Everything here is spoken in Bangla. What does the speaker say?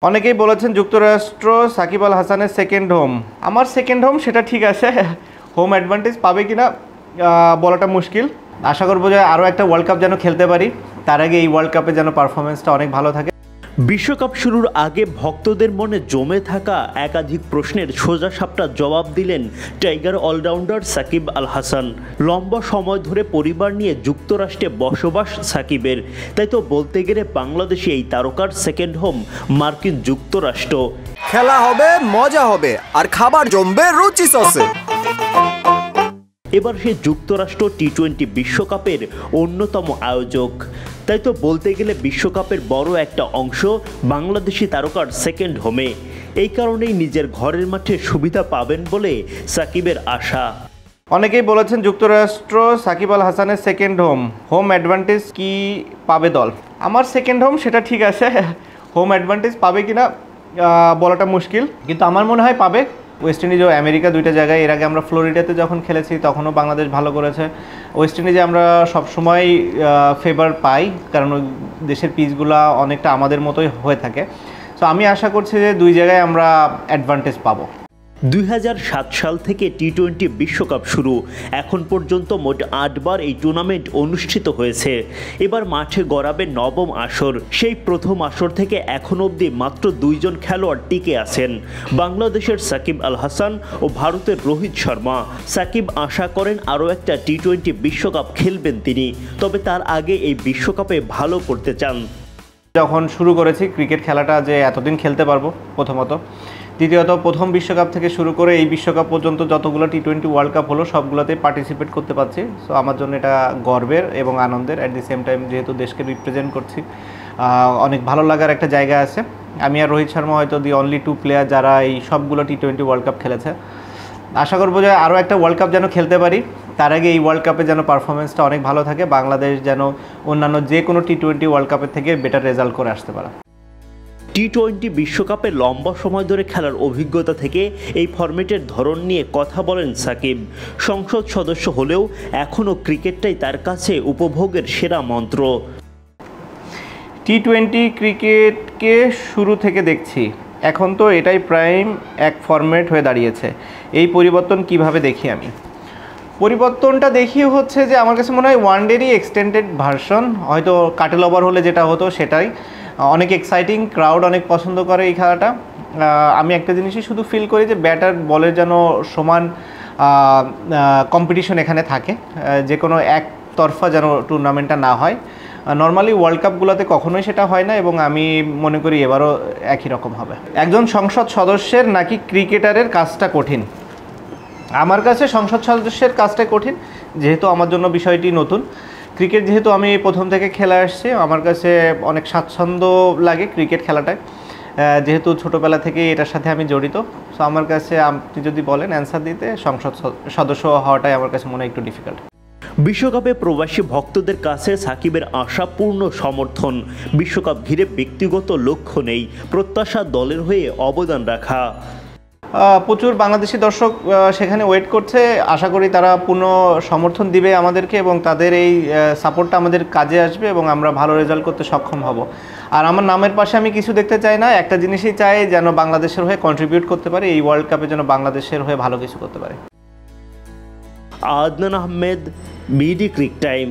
অনেকেই বলেছেন যুক্তরাষ্ট্র সাকিব আল হাসানের সেকেন্ড হোম। আমার সেকেন্ড হোম সেটা ঠিক আছে, হোম অ্যাডভান্টেজ পাবে কিনা বলাটা মুশকিল। আশা করবো যে আরও একটা ওয়ার্ল্ড কাপ যেন খেলতে পারি, তার আগে এই ওয়ার্ল্ড কাপে যেন পারফরমেন্সটা অনেক ভালো থাকে। বিশ্বকাপ শুরুর আগে ভক্তদের মনে জমে থাকা একাধিক প্রশ্নের সোজাসাপটা জবাব দিলেন টাইগার অলরাউন্ডার সাকিব আল হাসান। লম্বা সময় ধরে পরিবার নিয়ে যুক্তরাষ্ট্রে বসবাস সাকিবের, তাই তো বলতে গেলে বাংলাদেশে এই তারকার সেকেন্ড হোম মার্কিন যুক্তরাষ্ট্র। খেলা হবে, মজা হবে, আর খাবার জমবে রুচি সসে। এবার সে যুক্তরাষ্ট্র টি-20 বিশ্বকাপের অন্যতম আয়োজক, তাই তো বলতে গেলে বিশ্বকাপের বড় একটা অংশ বাংলাদেশি তারকার সেকেন্ড হোমে। এই কারণেই নিজের ঘরের মাঠে সুবিধা পাবেন বলে সাকিবের আশা। অনেকেই বলেছেন যুক্তরাষ্ট্র সাকিব আল হাসানের সেকেন্ড হোম, হোম অ্যাডভান্টেজ কি পাবে দল? আমার সেকেন্ড হোম সেটা ঠিক আছে, হোম অ্যাডভান্টেজ পাবে কিনা বলাটা মুশকিল, কিন্তু আমার মনে হয় পাবে। ওয়েস্ট ইন্ডিজ ও আমেরিকা দুইটা জায়গায়, এর আগে আমরা ফ্লোরিডাতে যখন খেলেছি তখনও বাংলাদেশ ভালো করেছে। ওয়েস্ট ইন্ডিজে আমরা সবসময় ফেভার পাই, কারণ ওই দেশের পিচগুলো অনেকটা আমাদের মতোই হয়ে থাকে। সো আমি আশা করছি যে দুই জায়গায় আমরা অ্যাডভান্টেজ পাবো। 2007 সাল থেকে টি-20 বিশ্বকাপ শুরু, এখন পর্যন্ত মোট 8 বার এই টুর্নামেন্ট অনুষ্ঠিত হয়েছে। এবার মাঠে গড়াবে নবম আসর। সেই প্রথম আসর থেকে এখন অবধি মাত্র 2 জন খেলোয়াড় টিকে আছেন, বাংলাদেশের সাকিব আল হাসান ও ভারতের রোহিত শর্মা। সাকিব আশা করেন আরও একটা টি-20 বিশ্বকাপ খেলবেন তিনি, তবে তার আগে এই বিশ্বকাপে ভালো করতে চান। যখন শুরু করেছি ক্রিকেট খেলাটা যে এতদিন খেলতে পারবো প্রথমত, দ্বিতীয়ত প্রথম বিশ্বকাপ থেকে শুরু করে এই বিশ্বকাপ পর্যন্ত যতগুলো টি-20 ওয়ার্ল্ড কাপ হলো সবগুলোতে পার্টিসিপেট করতে পারছি। সো আমার জন্য এটা গর্বের এবং আনন্দের। অ্যাট দি সেম টাইম যেহেতু দেশকে রিপ্রেজেন্ট করছি, অনেক ভালো লাগার একটা জায়গা আছে। আমি আর রোহিত শর্মা হয়তো দি অনলি 2 প্লেয়ার যারা এই সবগুলো টি-20 ওয়ার্ল্ড কাপ খেলেছে। আশা করবো যে আরও একটা ওয়ার্ল্ড কাপ যেন খেলতে পারি, তার আগে এই ওয়ার্ল্ড কাপে যেন পারফরমেন্সটা অনেক ভালো থাকে, বাংলাদেশ যেন অন্যান্য যে কোনো টি-20 ওয়ার্ল্ড কাপের থেকে বেটার রেজাল্ট করে আসতে পারে। টি-20 বিশ্বকাপে লম্বা সময় ধরে খেলার অভিজ্ঞতা থেকে এই ফরম্যাটের ধরন নিয়ে কথা বলেন সাকিব। সংসদ সদস্য হলেও এখনও ক্রিকেটটাই তার কাছে উপভোগের সেরা মন্ত্র। টি-20 ক্রিকেটকে শুরু থেকে দেখছি, এখন তো এটাই প্রাইম এক ফরম্যাট হয়ে দাঁড়িয়েছে। এই পরিবর্তন কিভাবে দেখি আমি? পরিবর্তনটা দেখি হচ্ছে যে আমার কাছে মনে হয় ওয়ানডেরই এক্সটেন্ডেড ভার্সন, হয়তো কাটেল ওভার হলে যেটা হতো সেটাই। অনেক এক্সাইটিং, ক্রাউড অনেক পছন্দ করে এই খেলাটা। আমি একটা জিনিসই শুধু ফিল করি যে ব্যাটার বলের যেন সমান কম্পিটিশন এখানে থাকে, যে কোনো একতরফা যেন টুর্নামেন্টটা না হয়। নর্মালি ওয়ার্ল্ড কাপগুলোতে কখনোই সেটা হয় না, এবং আমি মনে করি এবারও একই রকম হবে। একজন সংসদ সদস্যের নাকি ক্রিকেটারের কাজটা কঠিন? আমার কাছে সংসদ সদস্যের কাজটাই কঠিন, যেহেতু আমার জন্য বিষয়টি নতুন। ক্রিকেট যেহেতু আমি প্রথম থেকে খেলে আসছি, আমার কাছে অনেক স্বাচ্ছন্দ্য লাগে ক্রিকেট খেলাটায়, যেহেতু ছোটোবেলা থেকেই এটার সাথে আমি জড়িত। সো আমার কাছে আপনি যদি বলেন অ্যান্সার দিতে, সংসদ সদস্য হওয়াটাই আমার কাছে মনে হয় একটু ডিফিকাল্ট। বিশ্বকাপে প্রবাসী ভক্তদের কাছে সাকিবের আশা পূর্ণ সমর্থন। বিশ্বকাপ ঘিরে ব্যক্তিগত লক্ষ্য নেই, প্রত্যাশা দলের হয়ে অবদান রাখা। প্রচুর বাংলাদেশি দর্শক সেখানে ওয়েট করছে, আশা করি তারা পূর্ণ সমর্থন দিবে আমাদেরকে, এবং তাদের এই সাপোর্টটা আমাদের কাজে আসবে এবং আমরা ভালো রেজাল্ট করতে সক্ষম হব। আর আমার নামের পাশে আমি কিছু দেখতে চাই না, একটা জিনিসই চাই, যেন বাংলাদেশের হয়ে কন্ট্রিবিউট করতে পারে, এই ওয়ার্ল্ড কাপে যেন বাংলাদেশের হয়ে ভালো কিছু করতে পারে। Adnan Ahmed, BD cric time.